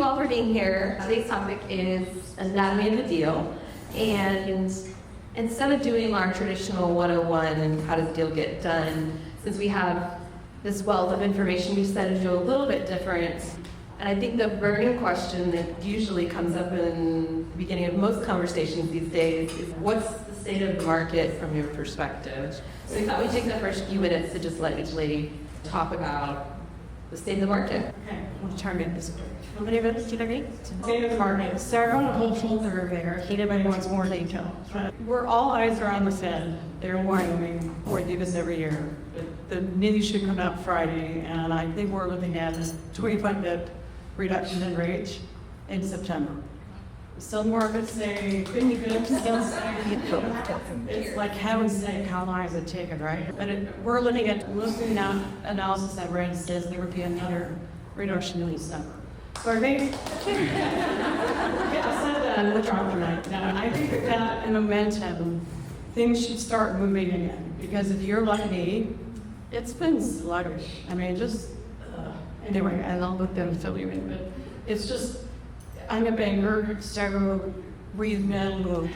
you all for being here. Today's topic is anatomy of the deal. And instead of doing our traditional 101 and how does the deal get done, since we have this wealth of information, we decided to do a little bit different. And I think the burning question that usually comes up in the beginning of most conversations these days is, what's the state of the market from your perspective? So we thought we'd take the first few minutes to just let each lady talk about the state of the market. Okay, we'll try to get this quick. How many minutes do you need? State of the market. Sarah on a whole folder there. Anybody wants more detail? We're all eyes are on the Fed. They're warning we do this every year. But the news should come out Friday, and I think we're looking at a 25 bip reduction in rates in September. Some markets say 50 bips, some say it's like heaven's sake, how long is it taking, right? But we're looking at analysis that read says there would be another reduction in December. So I think, and we'll drop tonight. Now, I think that in momentum, things should start moving again. Because if you're like me, it's been sluggish. I mean, just, anyway, and I'll let them fill you in, but it's just, I'm a banker, so we've met with,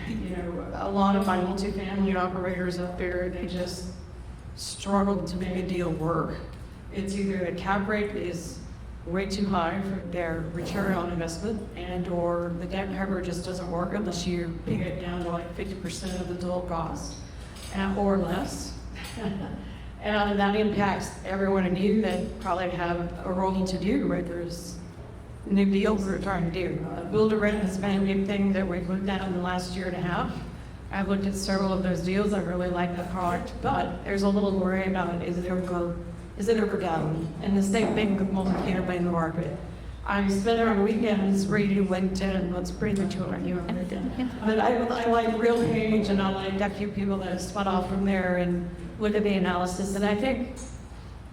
a lot of my multifamily operators up there. They just struggled to make a deal work. It's either the cap rate is way too high for their return on investment, and or the debt coverage just doesn't work unless you pay it down to like 50% of the total cost, or less. And that impacts everyone in you that probably have a role to do, right? There's new deals we're trying to do. Build-to-rent has been a big thing that we've looked at in the last year and a half. I've looked at several of those deals. I really like the product, but there's a little worry about it. Is it ever down? And the same thing with multifamily in the market. I spend our weekends reading LinkedIn. That's premature, but I like real page, and I like a few people that have spun off from there and look at the analysis. And I think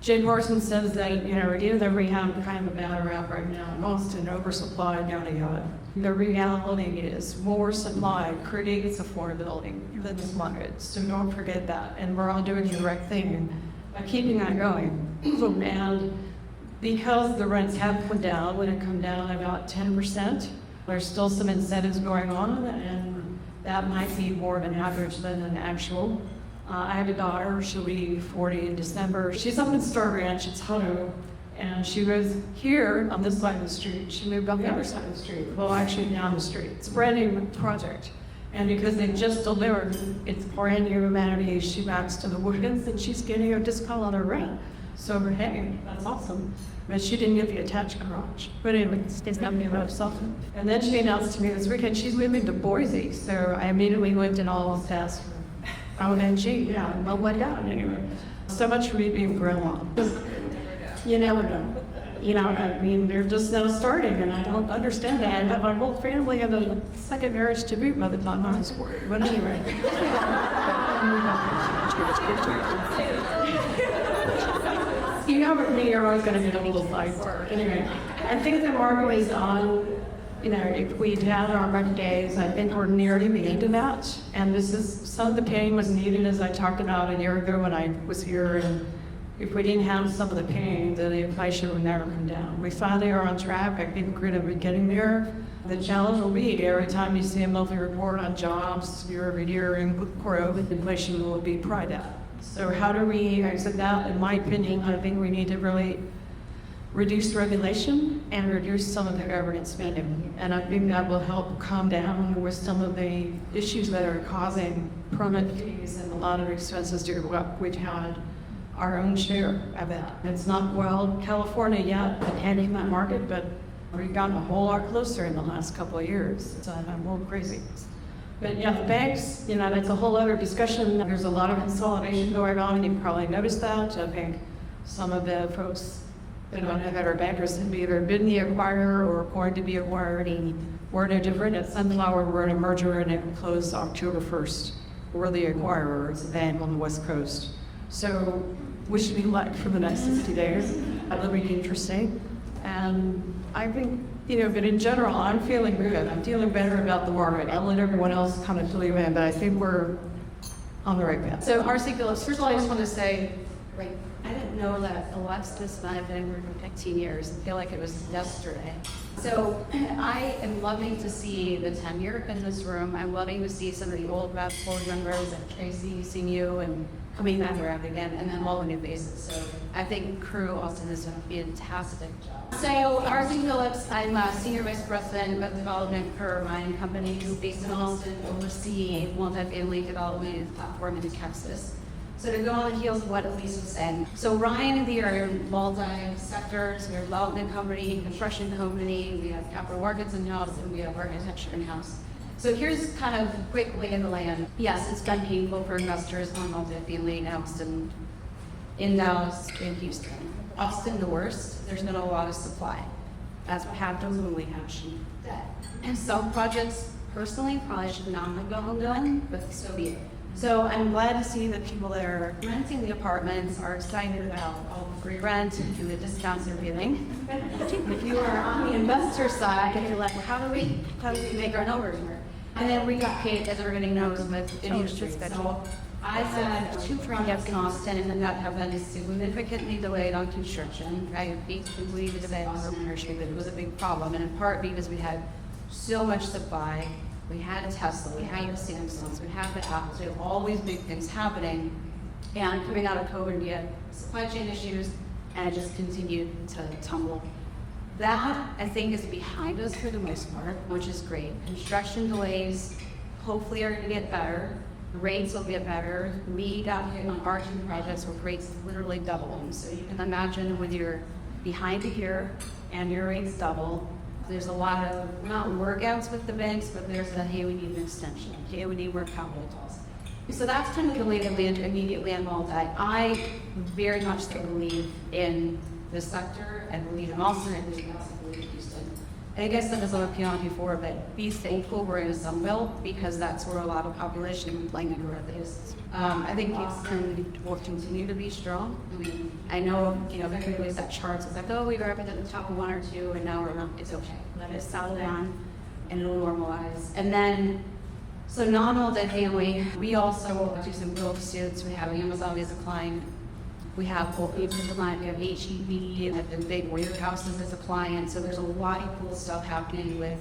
Jay Morrison says that, either we have kind of a bad rap right now, most an oversupply, yada yada. The reality is more supply creates affordability than this market. So don't forget that. And we're all doing the right thing by keeping that going. And because the rents have come down, when it come down about 10%, there's still some incentives going on, and that might be more of an average than an actual. I have a daughter, she'll be 40 in December. She's up in Star Ranch, it's Hutto, and she was here on this side of the street. She moved up the other side of the street, well, actually down the street. It's a brand new project. And because they just delivered, it's brand new amenities, she backs to the Woodlands, and she's getting a discount on her rent. So we're hey, that's awesome. But she didn't get the attached garage. But anyway, it's not me about something. And then she announced to me this weekend she's moving to Boise. So I immediately went and all tests. OMG, yeah, well, what happened anyway? So much for me being grandma. You never know. I mean, they're just now starting, and I don't understand that. I have my whole family have a second marriage to boot by the time I was born. But anyway. With me, you're always going to get a little sidebar. Anyway, I think the market is on. If we'd had our record days, I think we're nearly the end of that. And some of the pain was needed, as I talked about a year ago when I was here. And if we didn't have some of the pain, then the inflation would never come down. We finally are on track. I think we're going to be getting there. The challenge will be every time you see a monthly report on jobs, year-over-year growth, inflation will be pried out. So how do we exit that? In my opinion, I think we need to really reduce regulation and reduce some of the government spending. And I think that will help calm down with some of the issues that are causing permit fees and a lot of expenses to go up. We've had our own share of that. It's not, California yet, in that market, but we've gotten a whole lot closer in the last couple of years. So I'm a little crazy. But yeah, the banks, that's a whole other discussion. There's a lot of consolidation going on, and you probably noticed that. I think some of the folks that are bankers have either been the acquirer or going to be acquired. We're no different. At Sunflower, we're in a merger, and it closed October 1st. We're the acquirer. It's a bank on the West Coast. So wish me luck for the next 60 days. That'll be interesting. And I think, but in general, I'm feeling good. I'm feeling better about the market. I'll let everyone else kind of fill you in, but I think we're on the right path. So, RC Phillips, first of all, I just want to say, I didn't know that Alexis and I have been working for 15 years. I feel like it was yesterday. So I am loving to see the tenure in this room. I'm loving to see some of the old board members and Tracy, seeing you and coming back around again, and then all the new faces. So I think crew Austin has done a fantastic job. So R.C. Phillips, I'm Senior Vice President of Development for Ryan Company, based in Austin, overseeing multifamily development and platform in Texas. So to go on the heels of what Elise was saying. So Ryan and we are multi-sectors. We're a development company, construction company, we have capital markets in-house, and we have architecture in-house. So here's kind of a quick lay of the land. Yes, it's been painful for investors on multifamily in Austin, in Dallas, in Houston. Austin the worst, there's not a lot of supply. That's what happens when we have cheap debt. And some projects, personally, probably should not have gone done, but so be it. So I'm glad to see that people that are renting the apartments are excited about all the free rent and the discounts they're getting. If you are on the investor side, you're like, well, how do we make our numbers work? And then we got paid, as everybody knows, with interest rates. So I had 2 projects in Austin that have been significantly delayed on construction. I basically the delay on ownership, it was a big problem, and in part because we had so much supply. We had a Tesla, we had the Samsungs, we had the Apple, so all these big things happening. And coming out of COVID, we had supply chain issues, and it just continued to tumble. That, I think, is behind us for the most part, which is great. Construction delays hopefully are gonna get better. Rates will get better. We got hit on our 2 projects with rates literally doubling. So you can imagine when you're behind a year and your rates double, there's a lot of, not workouts with the banks, but there's a, hey, we need an extension. Hey, we need more capital calls. So that's kind of the way that we immediately involved that. I very much so believe in this sector and believe in Austin and believe in Houston. And I guess that was what I before, but be thankful we're in a Sunbelt because that's where a lot of population like growth is. I think Houston will continue to be strong. I know, everybody's got charts. It's like, oh, we were up at the top of 1 or 2, and now we're not. It's okay. Let it settle down, and it'll normalize. And then, so non-multifamily, we also do some growth pursuits. We have Amazon as a client. We have Whole Foods as a client. We have HEB, and the big warehouses as a client. So there's a lot of cool stuff happening with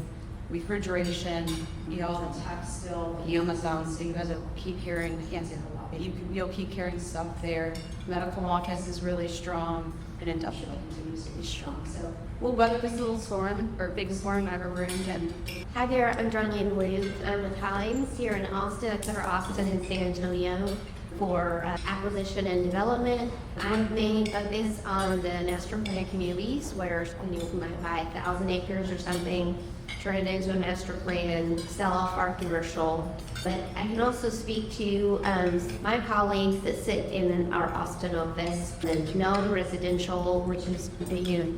refrigeration, the tech still, Amazon, so you guys will keep hearing, I can't say a lot, but you'll keep hearing stuff there. Medical markets is really strong, and industrial continues to be strong. So we'll weather this little storm, or big storm, whatever we're in. Hi there, I'm Darlene Williams. I'm with Hines here in Austin. I cover Austin and San Antonio for acquisition and development. I'm mainly focused on the master plan communities where you might buy 1,000 acres or something, turn it into a master plan, sell off our commercial. But I can also speak to my colleagues that sit in our Austin office, and non-residential, which is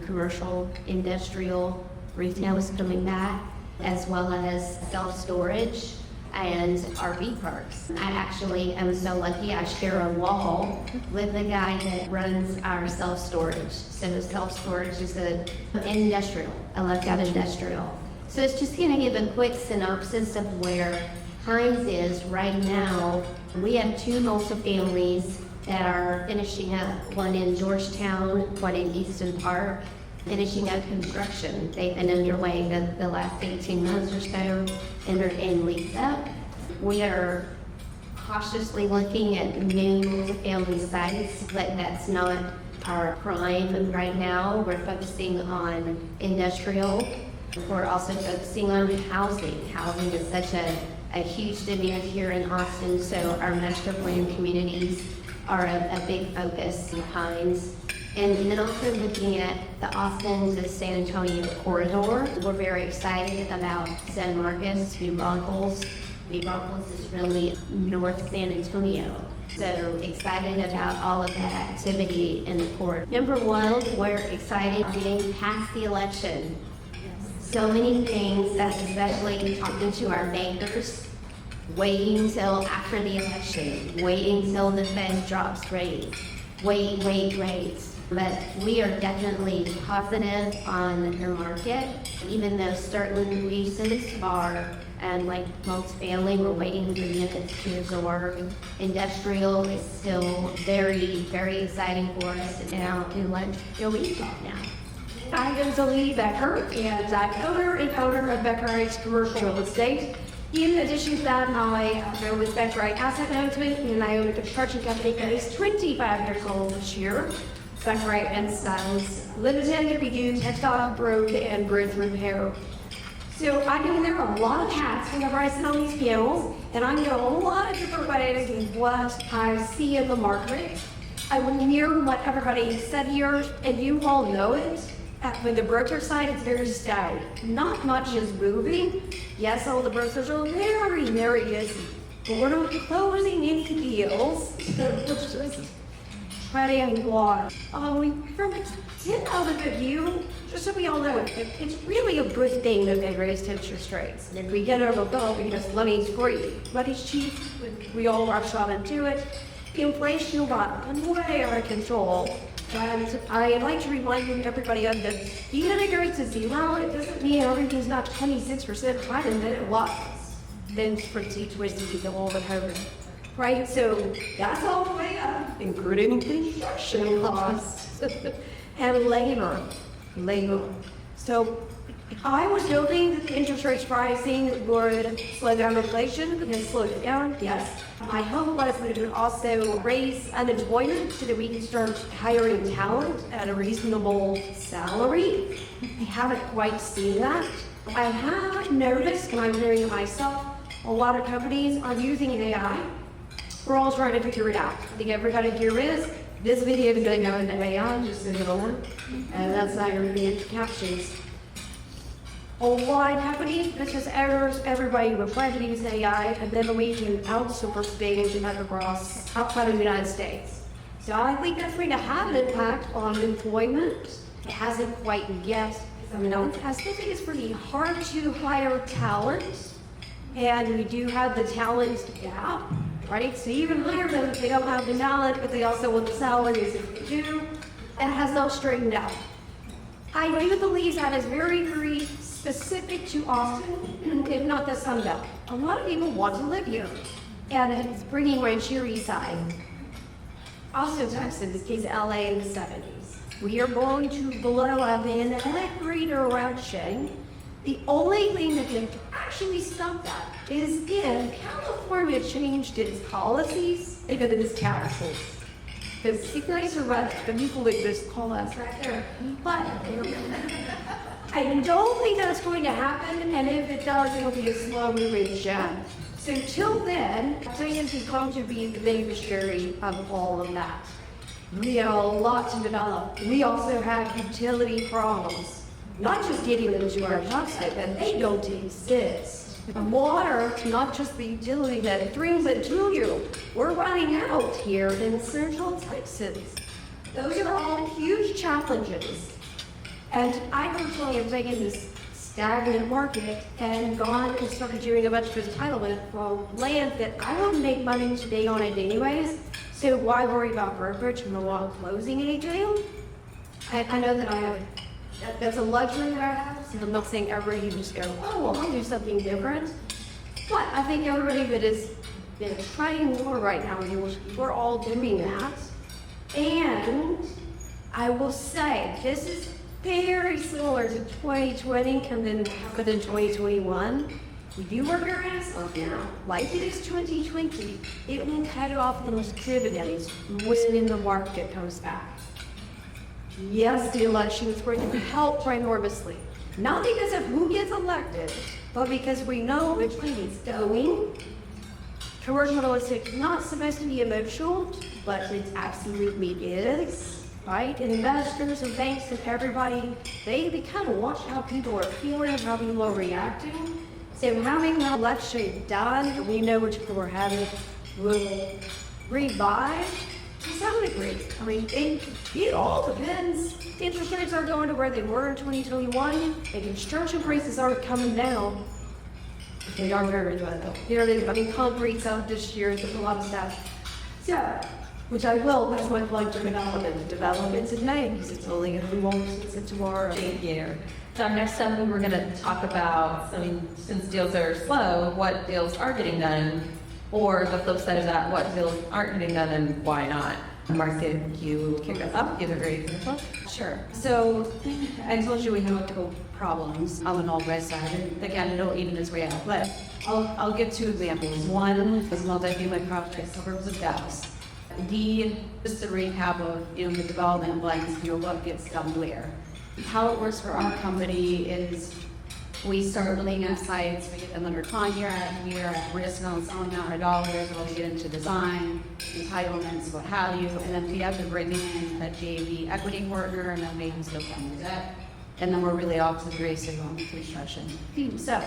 commercial, industrial, retail is coming back, as well as self-storage and RV parks. I actually am so lucky I share a wall with the guy that runs our self-storage. So self-storage is an industrial. I love that industrial. So it's just going to give a quick synopsis of where Hines is right now. We have 2 multifamilies that are finishing up, one in Georgetown, one in Easton Park, finishing up construction. They've been underway the last 18 months or so, and they're in lease up. We are cautiously looking at new multifamily sites, but that's not our prime right now. We're focusing on industrial. We're also focusing on housing. Housing is such a huge demand here in Austin, so our master plan communities are a big focus in Hines. And then also looking at the Austin to San Antonio corridor. We're very excited about San Marcos, New Braunfels. New Braunfels is really North San Antonio. So excited about all of that activity in the port. Number 1, we're excited getting past the election. So many things, especially talking to our bankers, waiting until after the election, waiting until the Fed drops rates, wait rates. But we are definitely positive on the market, even though certain regions are, and like multifamily, we're waiting for units to absorb. Industrial is still very, very exciting for us now to let Joey talk now. I am DeLea Becker, and I'm owner and owner of Beck-Reit's commercial real estate. In addition to that, I own with Beck-Reit Asset Management, and I own a construction company that is 25 years old this year. Beck-Reit and Styles Limited. We do textile, road, and bridge repair. So I know there are a lot of hats whenever I sit on these panels, and I know a lot of different ways of what I see in the market. I will mirror what everybody said here, and you all know it. When the broker side, it's very stout. Not much is moving. Yes, all the brokers are very, very busy, but we're not closing any deals. Treading water. From a 10 out of the view, just so we all know, it's really a good thing that they raised interest rates. And if we get over the bill because money's free, money's cheap, we all rush on into it. The inflation got way out of control. And I like to remind everybody of that even if it goes to zero, it doesn't mean everything's not 26% higher than it was. Then pretty twisty the whole of home. Right? So that's all the way up, including construction costs and labor. So I was hoping that the interest rates rising would slow down inflation and slow it down. Yes. My hope was that it would also raise unemployment so that we can start hiring talent at a reasonable salary. I haven't quite seen that. I have noticed, and I'm hearing it myself, a lot of companies are using AI. We're all trying to figure it out. I think everybody here is. This video is going to go into AI, just so you know, and that's not going to be into captions. A lot of companies, such as ours, everybody will try to use AI, and then we can outsource things across outside of the United States. So I think that's going to have an impact on employment. It hasn't quite yet. I still think it's pretty hard to hire talent, and we do have the talent gap. Right? So you can hire them if they don't have the talent, but they also want the salaries if they do. And it has not straightened out. I do believe that is very, very specific to Austin, if not the Sun Belt. A lot of people want to live here, and it's bringing Rancheria side. Also Texas is LA in the 70s. We are going to blow up in a greater direction. The only thing that can actually stop that is if California changed its policies and its taxes. Because you guys are right, the people that just call us right there. But I don't think that's going to happen, and if it does, it'll be a slow-moving gem. So till then, Texas is going to be the beneficiary of all of that. We have a lot to develop. We also have utility problems. Not just getting them to our job site, but they don't exist. Water, not just the utility that brings it to you. We're running out here in Central Texas. Those are all huge challenges. And I personally have taken this stagnant market and gone and started doing a bunch of entitlement from land that I wouldn't make money today on it anyways. So why worry about brokerage and the law closing any deal? I know that I have that's a luxury that I have, so I'm not saying everybody can just go, oh, well, I'll do something different. But I think everybody that is trying more right now, we're all doing that. And I will say, this is very similar to 2020 and then happened in 2021. We do work our ass off now, like it is 2020. It will cut off those dividends when the market comes back. Yes, the election is going to help enormously. Not because of who gets elected, but because we know which way it's going. Commercial real estate is not supposed to be emotional, but it absolutely is. Right? And investors and banks and everybody, they kind of watch how people are feeling, how people are reacting. So having the election done, we know which people we're having, will revive. To some degree. I mean, it all depends. Interest rates aren't going to where they were in 2021, and construction prices aren't coming down. They are very good though. Here it is. I mean, concrete's out this year. There's a lot of stuff. So, which I will. That's my plug to development. Development today because it's only going to be one since tomorrow. Thank you. So next time we're going to talk about, since deals are slow, what deals are getting done, or the flip side of that, what deals aren't getting done and why not. Martha, you kick us up, give a very good look. Sure. So I told you we have a couple problems on the northwest side. And again, it'll even its way out. But I'll give two examples. One is multifamily project suburbs of Dallas. Just a recap of the development plans, what gets done where. How it works for our company is we start laying out sites, we get them under contract, we are at risk on some amount of dollars, we'll get into design, entitlements, what have you, and then we have to bring in a JV equity partner and then maybe still come with that. And then we're really off to the races on construction. So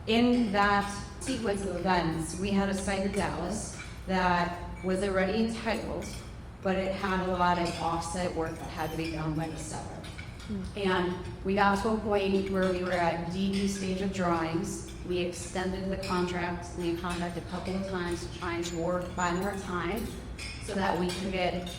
in that sequence of events, we had a site in Dallas that was already entitled, but it had a lot of offset work that had to be done by the seller. And we got to a point where we were at DD stage of drawings. We extended the contract and the contract a couple of times trying to work by more time so that we could get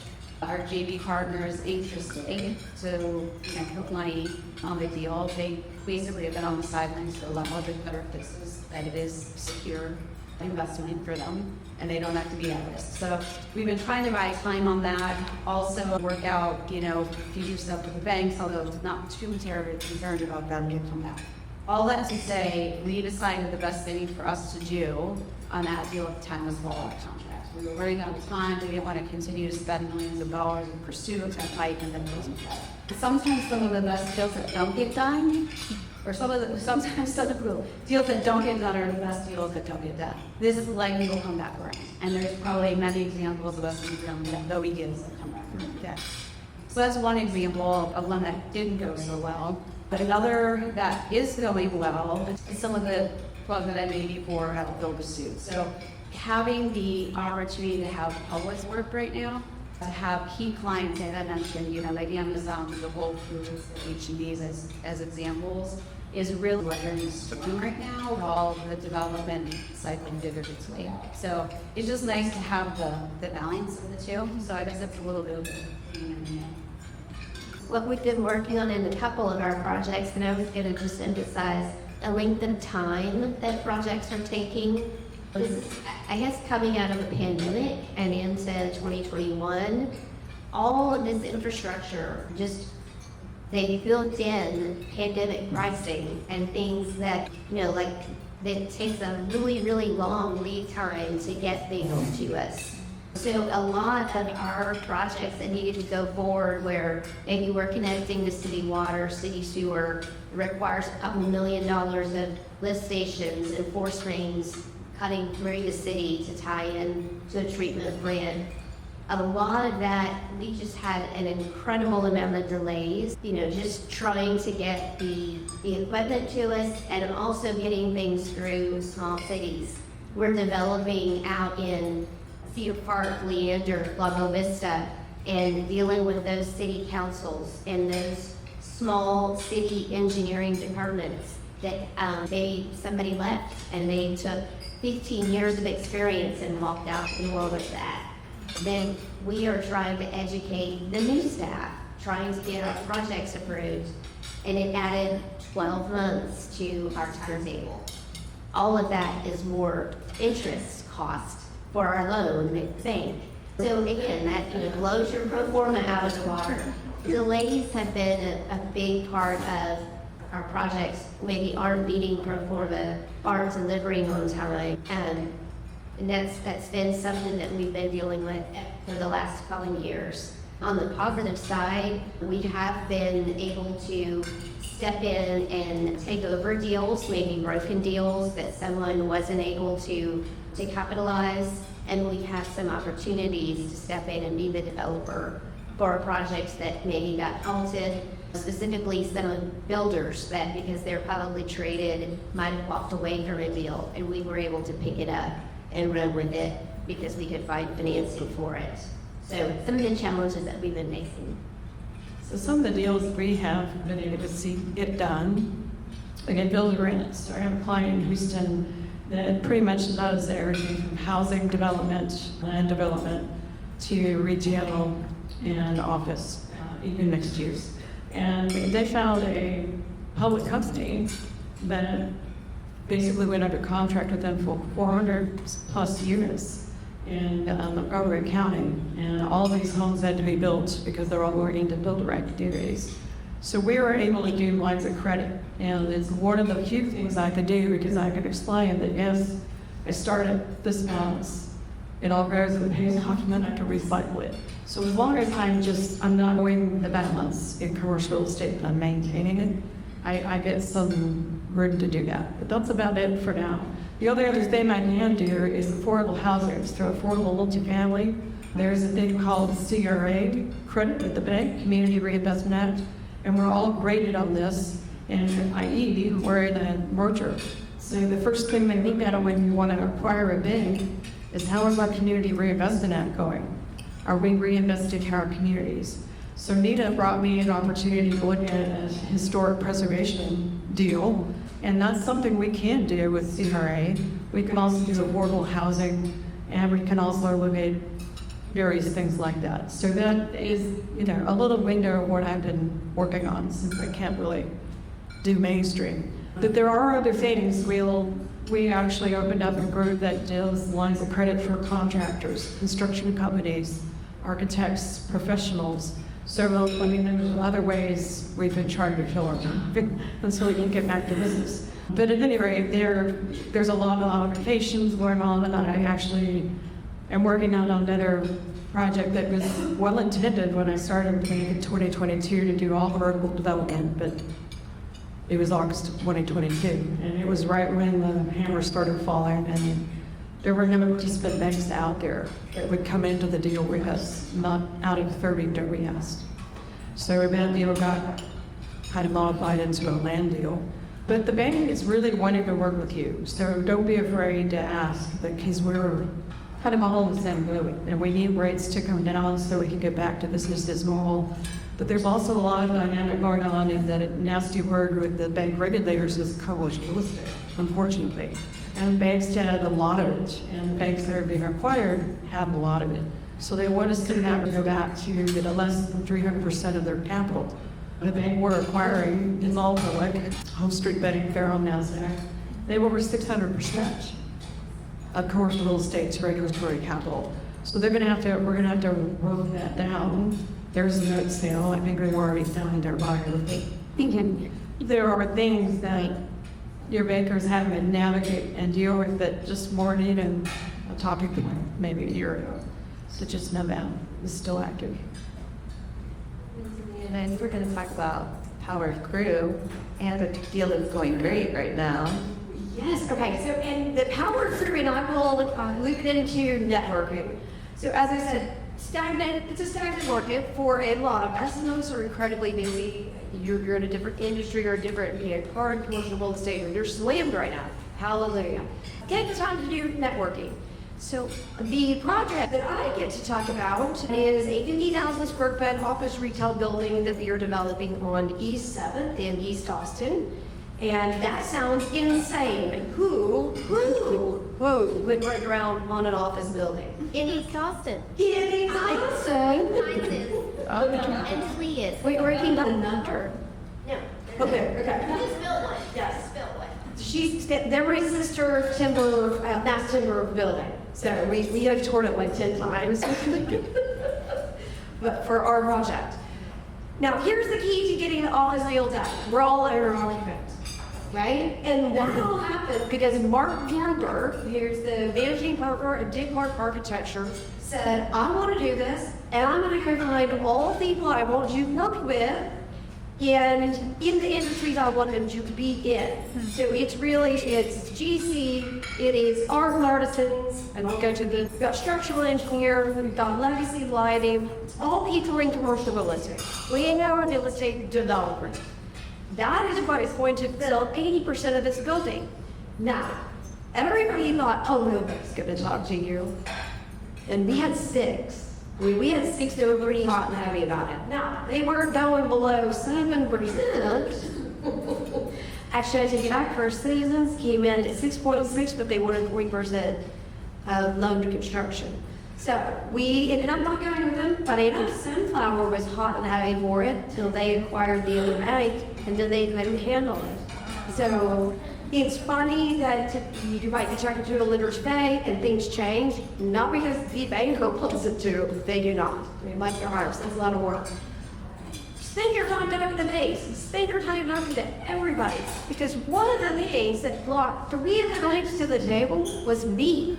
our JV partners interested to put money on the deal. They basically have been on the sidelines for a lot of better fixes that it is secure investment for them and they don't have to be at risk. So we've been trying to buy time on that. Also work out, future stuff with the banks, although not too terribly concerned about them getting come back. All that to say, we decided the best thing for us to do on that deal at the time was roll out contract. We were running out of time. We didn't want to continue to spend millions of dollars in pursuit of that pipe and then it wasn't better. Sometimes some of the best deals that don't get done, or sometimes some of the deals that don't get done are the best deals that don't get done. This is likely will come back around. And there's probably many examples of us that we give that come back around. Yeah. So that's one example of one that didn't go so well. But another that is going well is some of the clubs that I made before have a build-to-suit. So having the opportunity to have public work right now, to have key clients, as I mentioned, like Amazon, the Whole Foods, the H-E-Bs as examples, is really what they're doing right now with all the development cycling digitally. So it's just nice to have the balance of the two. So I guess it's a little bit of What we've been working on in a couple of our projects, and I was going to just emphasize the length of time that projects are taking. I guess coming out of the pandemic and into 2021, all of this infrastructure they built in pandemic pricing and things that, that it takes a really, really long lead time to get things to us. So a lot of our projects that needed to go forward where maybe we're connecting to city water, city sewer, requires a couple $1 million of lift stations and force mains cutting through the city to tie in to a treatment plant. A lot of that, we just had an incredible amount of delays, just trying to get the equipment to us and also getting things through small cities. We're developing out in Cedar Park, Leander, Lago Vista, and dealing with those city councils and those small city engineering departments that somebody left and they took 15 years of experience and walked out the door with that. Then we are trying to educate the new staff, trying to get our projects approved, and it added 12 months to our timetable. All of that is more interest cost for our loan, I think. So again, that blows your pro forma out of the water. Delays have been a big part of our projects, maybe aren't meeting pro forma, aren't delivering on time, and that's been something that we've been dealing with for the last couple of years. On the positive side, we have been able to step in and take over deals, maybe broken deals that someone wasn't able to capitalize, and we have some opportunities to step in and be the developer for projects that maybe got halted. Specifically, some builders that, because they're publicly traded, might have walked away from a deal, and we were able to pick it up and run with it because we could find financing for it. So some of the challenges that we've been facing. So some of the deals we have been able to see get done, again, Beck-Reit. So I have a client in Houston that pretty much does everything from housing development, land development, to retail and office, even mixed use. And they found a public company that basically went under contract with them for 400 plus units. in Beck-Reit County, and all these homes had to be built because they're all going into build-to-rent communities. So we were able to do lines of credit, and it's one of the few things I could do because I could explain that yes, I started this balance. It all goes in the pay document, I can recycle it. So as long as I'm not going the balance in commercial real estate and I'm maintaining it, I get some room to do that. But that's about it for now. The other thing I can do is affordable housing, so affordable multifamily. There's a thing called CRA, credit at the bank, Community Reinvestment Act, and we're all graded on this, and i.e., we're in a merger. So the first thing they look at when you want to acquire a bank is how is our Community Reinvestment Act going? Are we reinvesting in our communities? So Nita brought me an opportunity to look at a historic preservation deal, and that's something we can do with CRA. We can also do affordable housing, and we can also look at various things like that. So that is, a little window of what I've been working on, since I can't really do mainstream. But there are other things. We actually opened up a group that does lines of credit for contractors, construction companies, architects, professionals. So, there's other ways we've been trying to fill our until we can get back to business. But at any rate, there's a lot of applications going on, and I actually am working on another project that was well intended when I started in 2022 to do all vertical development, but it was August of 2022, and it was right when the hammer started falling, and there were no participant banks out there that would come into the deal with us, not out of 30 that we asked. So that deal got kind of modified into a land deal. But the bank is really wanting to work with you, so don't be afraid to ask, because we're kind of all in the same boat, and we need rates to come down so we can get back to business as normal. But there's also a lot of dynamic going on in that nasty word with the bank regulators is coalition real estate, unfortunately. And banks had a lot of it, and banks that are being acquired have a lot of it. So they want us to have to go back to get a less than 300% of their capital. The bank we're acquiring is also like Home Street Betting Fair on NASDAQ. They were over 600% of commercial real estate's regulatory capital. So we're gonna have to roll that down. There's a note sale. I think we've already found their buyer. There are things that your bankers have to navigate and deal with that just more need a topic maybe a year ago. So just know that is still active. And then we're going to talk about power of crew, and the deal is going great right now. Yes, okay, so, and the power of crew, and I will loop it into networking. So as I said, it's a stagnant market for a lot of us. Those are incredibly busy. You're in a different industry or a different part of commercial real estate, or you're slammed right now. Hallelujah. Take the time to do networking. So the project that I get to talk about is a 50,000 square foot office retail building that we are developing on East 7th in East Austin. And that sounds insane. Who would run around on an office building? In East Austin. In East Austin. And Cleus. Wait, we're looking at another. No. Okay. Just built one. Yes. Just built one. There was sister timber, mass timber building. So we have toured it like 10 times. But for our project. Now here's the key to getting all this deal done. We're all under occupants, right? And that all happened because Mark Gerber, who's the managing partner of Dick Mark Architecture, said, I want to do this, and I'm going to go find all the people I want you to work with, and in the industries I want them to be in. So it's GC, it is art and artisans, and we'll go to we've got structural engineer, we've got legacy lighting, all people in commercial real estate. We ain't our real estate developers. That is what is going to fill 80% of this building. Now, everybody thought, oh, nobody's gonna talk to you. And we had 6. We had 6 that were pretty hot and heavy about it. Now, they weren't going below 7%. Actually, I take it back, First Seasons came in at 6.6, but they wanted 40% loan to construction. So we ended up not going with them, but Sunflower was hot and heavy for it till they acquired the other bank, and then they couldn't handle it. So It's funny that you might be talking to a lender's bank and things change, not because the bank wants it to, they do not. I mean, like your house, that's a lot of work. Spend your time talking to banks, spend your time talking to everybody, because one of the things that brought 3 times to the table was me,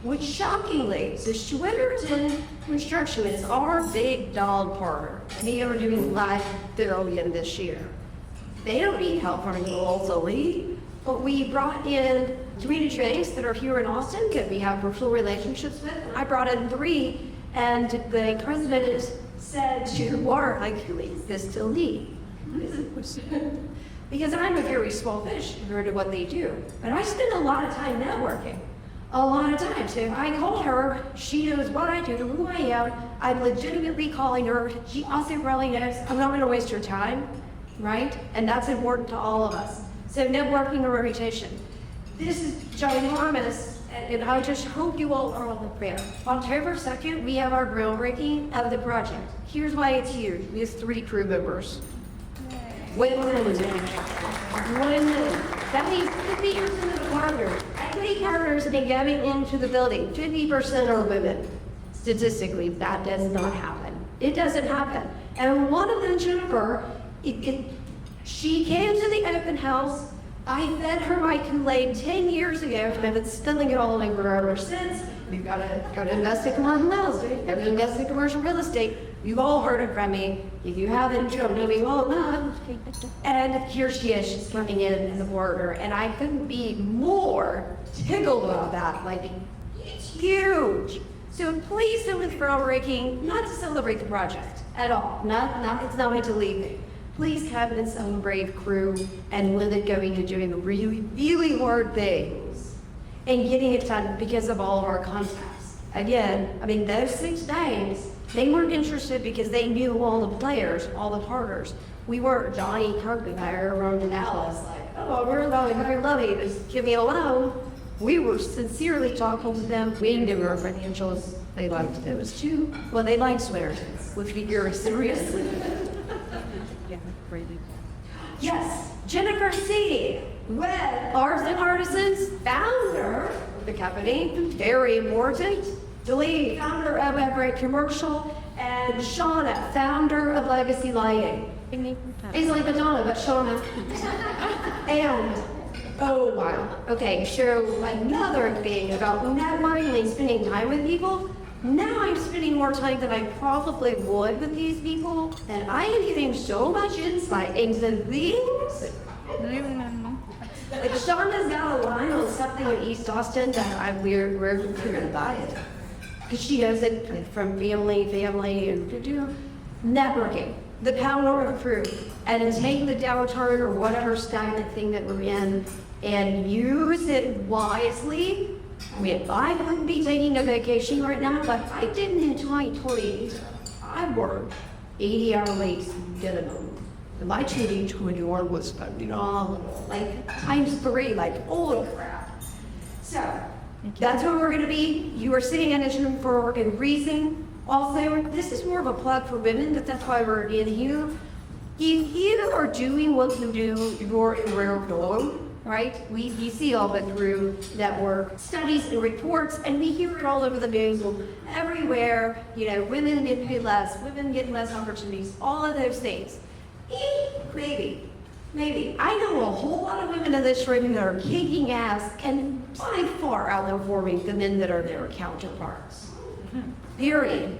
which shockingly, the Schwitterton Construction is our big dog partner. They are doing $5 billion this year. They don't need help from the locally, but we brought in community banks that are here in Austin that we have personal relationships with. I brought in 3, and the president said to our this to lead. Because I'm a very small fish compared to what they do. But I spend a lot of time networking. A lot of time. So if I call her, she knows what I do, who I am. I'm legitimately calling her. She also probably knows I'm not going to waste her time, right? And that's important to all of us. So networking and reputation. This is ginormous, and I just hope you all are on the prayer. October 2nd, we have our groundbreaking of the project. Here's why it's huge. We have 3 crew members. One million. That means 50 years into the partner. Equity partners that are getting into the building, 50% are women. Statistically, that does not happen. It doesn't happen. And one of them, Jennifer, she came to the open house. I fed her my Kool-Aid 10 years ago, and I've been spilling it all over her ever since. We've got to invest in commercial real estate. Got to invest in commercial real estate. You've all heard it from me. If you haven't, you don't know me well enough. And here she is. She's coming in the border, and I couldn't be more tickled about that. Like, it's huge. So please do with groundbreaking, not to celebrate the project at all. It's not meant to leave me. Please have an some brave crew and with it going to doing really, really hard things and getting it done because of all of our contacts. Again, I mean, those 6 names, they weren't interested because they knew all the players, all the partners. We weren't Johnny Carpenter around in Dallas, like, oh, we're lovely, just give me a loan. We were sincerely talking with them. We knew our financials. They liked those too. Well, they liked Swearingtons, which we hear seriously. Yes, Jennifer C. with Arts and Artisans, founder of the company, very important. DeLea, founder of Beck-Reit Commercial, and Shauna, founder of Legacy Lighting. It's like Madonna, but Shauna. And, oh wow. Okay, so another thing about networking and spending time with people. Now I'm spending more time than I probably would with these people, and I am getting so much insight into things. Like Shauna's got a line on something in East Austin that we're gonna buy it. Because she knows it from family, and do networking, the power of crew, and to take the downturn or whatever stagnant thing that we're in and use it wisely. I mean, I wouldn't be taking a vacation right now, but I didn't in 2020. I worked 80-hour weeks minimum. And my 2021 was, like times 3, like, holy crap. So, that's where we're gonna be. You are sitting in this room for a reason. Also, this is more of a plug for women, but that's why we're in here. If you are doing what you do, you're in rare alone. Right? You see all that through network studies and reports, and we hear it all over the news, everywhere. Women get paid less, women get less opportunities, all of those things. Maybe. I know a whole lot of women in this room that are kicking ass and by far outperforming the men that are their counterparts. Period.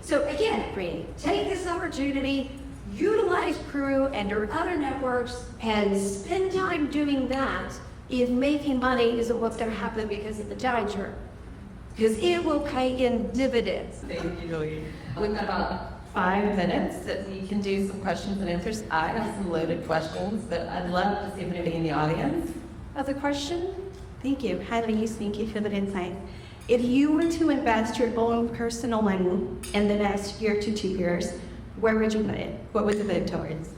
So again, Bree, take this opportunity. Utilize crew and your other networks and spend time doing that if making money isn't what's going to happen because of the downturn. Because it will pay in dividends. Thank you, DeLea. We've got about 5 minutes that we can do some questions and answers. I have some loaded questions, but I'd love to see if anybody in the audience has a question. Thank you. Hi, Denise. Thank you for that insight. If you were to invest your own personal money in the next year to 2 years, where would you put it? What would you put it towards?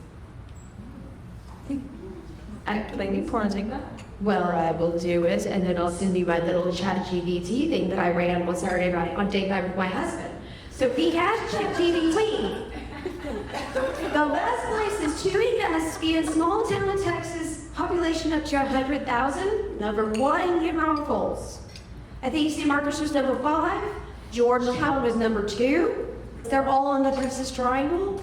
Actually, before I take that. Well, I will do it, and then I'll send you my little ChatGPT thing that I ran on Saturday night on date night with my husband. So if he has ChatGPT, the best place is to invest in small town in Texas population up to 100,000, number 1 in Falls. I think San Marcos was number 5, Georgetown was number 2. They're all in the Princess Triangle.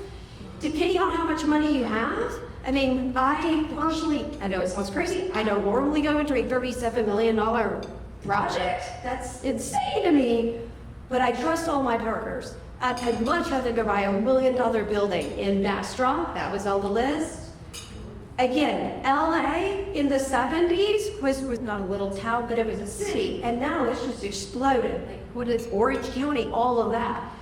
Depending on how much money you have, I mean, I know it sounds crazy, I don't normally go into a $37 million project. That's insane to me, but I trust all my partners. I'd much rather go buy $1 million building in Bastrop, that was on the list. Again, LA in the 70s was not a little town, but it was a city, and now it's just exploded. Like, what is Orange County, all of that.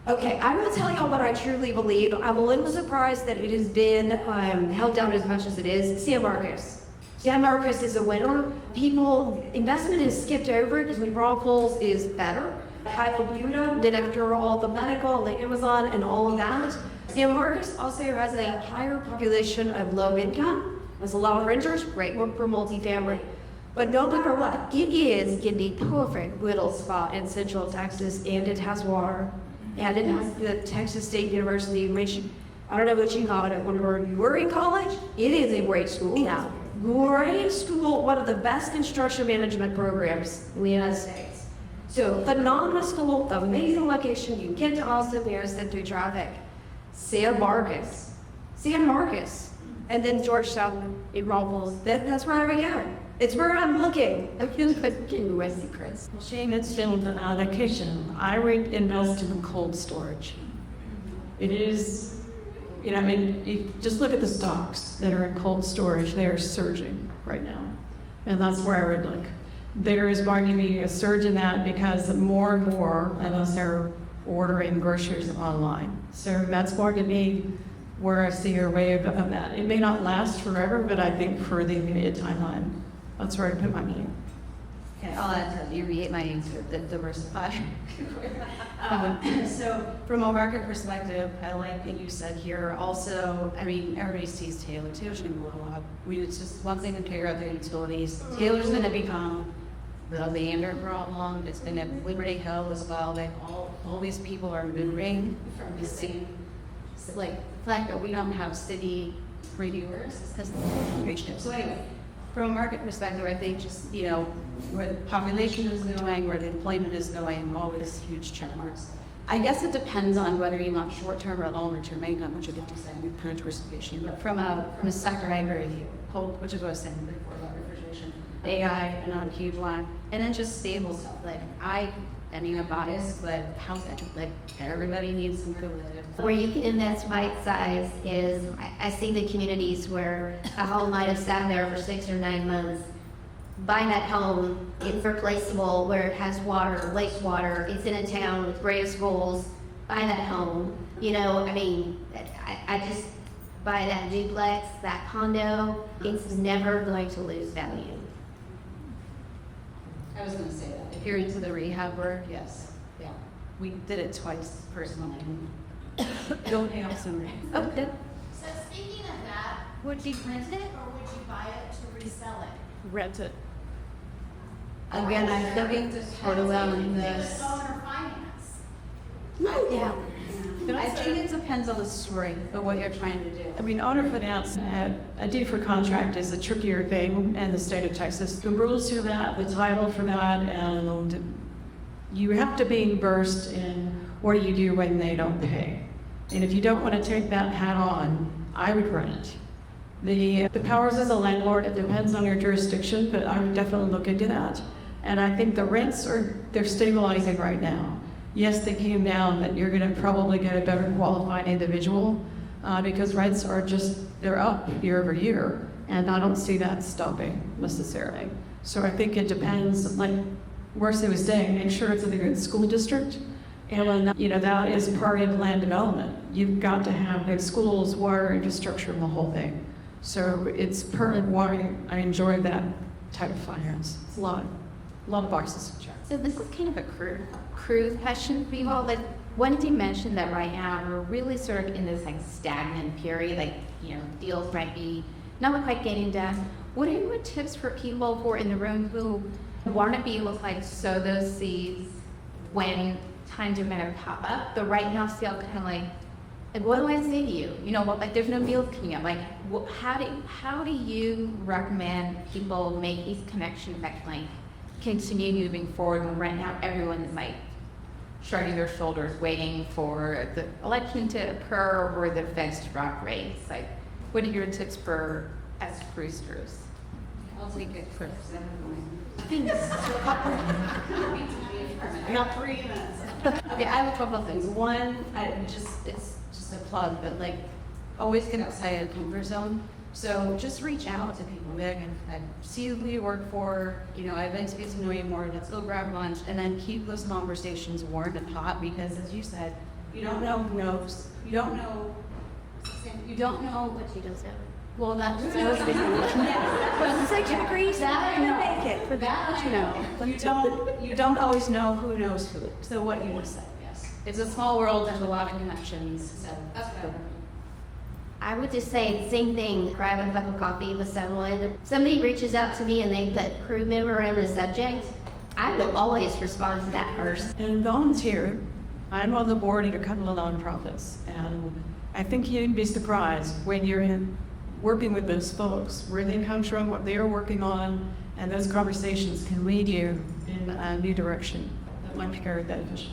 Okay, I will tell y'all what I truly believe. I'm a little surprised that it has been held down as much as it is. San Marcos. San Marcos is a winner. Investment is skipped over because Falls is better. Buda did after all the medical, the Amazon, and all of that. San Marcos also has a higher population of low income. There's a lot of renters, great work for multifamily. But no matter what, it is in the perfect little spot in Central Texas, and it has water. And it has the Texas State University, which, I don't know what you call it, whenever you were in college, it is a great school now. Great school, one of the best construction management programs in the United States. So, phenomenal school, amazing location, you get to Austin, there's through traffic. San Marcos, and then Georgetown in Falls. That's where I go. It's where I'm looking. I'm looking with you, Chris. Shane, it's been an allocation. I would invest in cold storage. It is, just look at the stocks that are in cold storage. They are surging right now. And that's where I would look. There is going to be a surge in that because more and more of us are ordering groceries online. So that's going to be where I see a wave of that. It may not last forever, but I think for the immediate timeline, that's where I put my money. Okay, I'll add to you reiterate my answer, the diversify. So from a market perspective, I like what you said here. Also, everybody sees Taylor too. It's just one thing to figure out the utilities. Taylor's going to become the Leander problem. It's been at Liberty Hill as well. All these people are moving from the city. So like the fact that we don't have city reviewers because of the patient. So anyway, from a market perspective, I think just, where the population is going, where the employment is going, all these huge check marks. I guess it depends on whether you want short-term or longer-term income, which I think you said, kind of diversification. But from a sector, I agree with you. Which is what I was saying before about refrigeration. AI, another huge one. And then just stable stuff. Like, I'm biased, but everybody needs some privilege. Where you can invest bite size is, I see the communities where a home might have sat there for 6 or 9 months. Buying that home, it's replaceable, where it has water, wastewater, it's in a town with great schools. Buy that home. I just buy that duplex, that condo. It's never going to lose value. I was going to say that. If you're into the rehab work, yes. Yeah. We did it twice personally. Don't have some. Oh, good. So speaking of that, would you rent it or would you buy it to resell it? Rent it. Again, I'm looking to sort of in this. Owner finance. Yeah. I think it depends on the strength of what you're trying to do. Owner finance, a deed for contract is a trickier thing in the state of Texas. The rules to that, the title for that, and you have to be versed in what do you do when they don't pay. And if you don't want to take that hat on, I would rent it. The powers as a landlord, it depends on your jurisdiction, but I would definitely look into that. And I think the rents they're stabilizing right now. Yes, they came down, but you're going to probably get a better qualified individual because rents are they're up year over year. And I don't see that stopping necessarily. So I think it depends, like Worsley was saying, make sure it's in a good school district. And when, that is part of land development. You've got to have good schools, water, infrastructure, and the whole thing. So it's part of why I enjoy that type of finance. It's a lot of boxes to check. So this is kind of a cruise question for you all, but one thing you mentioned that right now we're really sort of in this stagnant period, deals might be not quite getting done. What are your tips for people who are in the room who want to be able to sow those seeds when times are going to pop up, but right now feel kind of And what do I say to you? You know, what, like, there's no meals coming up. Like, how do you recommend people make these connections that like continue moving forward when right now everyone is like shrugging their shoulders, waiting for the election to occur or the feds to drop rates? Like, what are your tips for us roosters? I'll take it first. Not 3 minutes. Okay, I have a couple of things. One, it's just a plug, but like, always get outside of the comfort zone. So just reach out to people. Like, I see who you work for, you know, I'd like to get to know you more, let's go grab lunch, and then keep those conversations warm and hot, because as you said, you don't know who knows. You don't know What you don't know. well, that's Section agrees, that I make it. for that, you don't always know who knows who. So what you just said, yes. It's a small world, there's a lot of connections, so that's good. I would just say the same thing, grab a cup of coffee with someone. If somebody reaches out to me and they put crew member in the subject, I will always respond to that person. And volunteer. I'm on the board of a couple of nonprofits, and I think you'd be surprised when you're working with those folks, where they come from, what they are working on, and those conversations can lead you in a new direction that might be very beneficial.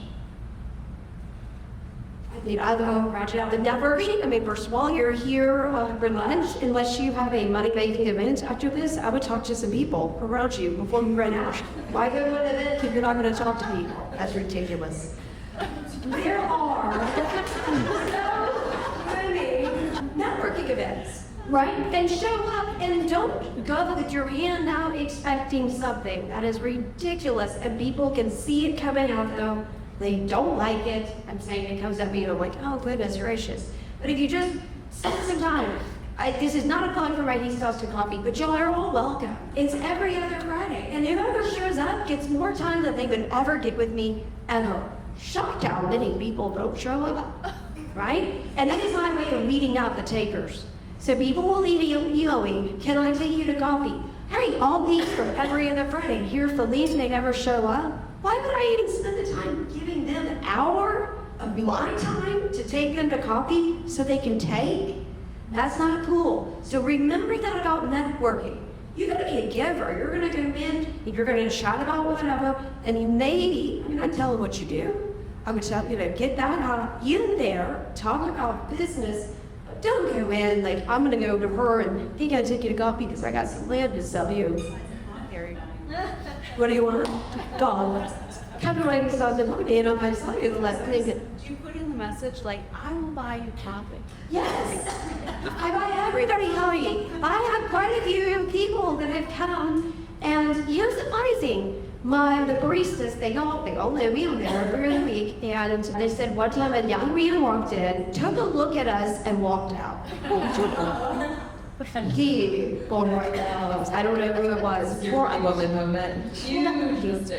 I mean, I will ratchet out the networking. I mean, first of all, you're here for lunch. Unless you have a money-making event after this, I would talk to some people around you before you run out. Why go to an event if you're not going to talk to people? That's ridiculous. There are so many networking events, right? Then show up and don't go with your hand out expecting something. That is ridiculous. And people can see it coming out though. They don't like it. I'm saying it comes up, you know, like, oh, goodness gracious. But if you just spend some time, this is not a plug for my East Austin coffee, but y'all are all welcome. It's every other Friday. And whoever shows up gets more time than they could ever get with me ever. Shocked how many people don't show up, right? And that is my way of weeding out the takers. So people will leave you going, can I take you to coffee? Hey, all these from every other Friday, here for these and they never show up. Why would I even spend the time giving them an hour of my time to take them to coffee so they can take? That's not cool. So remember that about networking. You're gonna be a giver. You're gonna come in, you're gonna shout about whatever, and you maybe, I'm not telling what you do. I would tell you to get that out in there, talk about business. But don't go in like, I'm gonna go to her and he gotta take you to coffee because I got some land to sell you. What do you want? Dog. Kind of like something on my side of the left thing. Do you put in the message like, I will buy you coffee? Yes. I buy everybody coffee. I have quite a few people that have come, and you're surprising. The baristas, they all know me every week, and they said one time a young man walked in, took a look at us, and walked out. He, born right now, I don't know who it was. Your woman moment. Huge.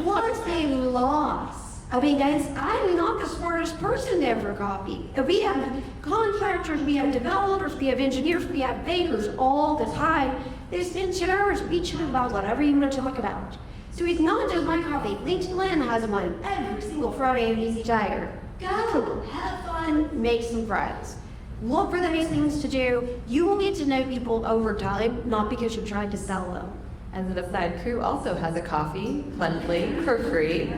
What a loss. I mean, guys, I'm not the smartest person there for coffee. We have contractors, we have developers, we have engineers, we have bakers all the time. They spend 2 hours bitching about whatever you want to talk about. So it's not just my coffee. LinkedIn has one every single Friday in Easy Tiger. Go, have fun, make some friends. Look for those things to do. You will get to know people over time, not because you're trying to sell them. And the side crew also has a coffee monthly for free.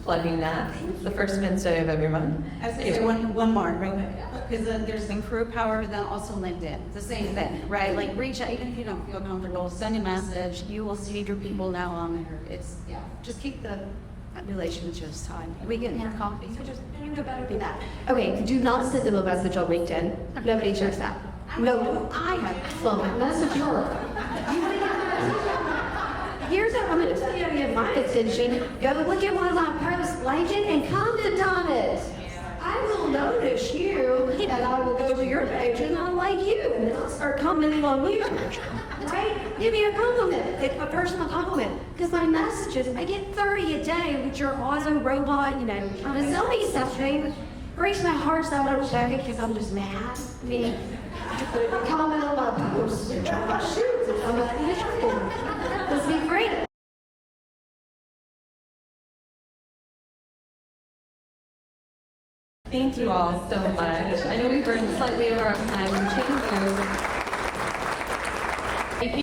Plugging that. The first Wednesday of every month. I was gonna say one more, real quick, because there's the Career Power, then also LinkedIn, the same thing, right? Like reach out, even if you don't feel comfortable, send a message, you will see your people now on there. It's, yeah, just keep the relationships tight. We get more coffee, so just think about it. That. Okay, do not send them a message on LinkedIn. Nobody shares that. No, I have fun. Message her. Here's what I'm going to tell you to get my attention. Go look at one of my posts, like it, and comment on it. I will notice you, and I will go to your page, and I'll like you, and then I'll start commenting on you. Right? Give me a compliment, a personal compliment, because my messages, I get 30 a day, which are awesome robot, you know, trying to sell me something. Breaks my heart so I don't say it because I'm just mad. I mean, comment on my posts, and try my shoes, and I'm like, miserable. Let's be great. Thank you all so much. I know we've run slightly over our time. Thank you.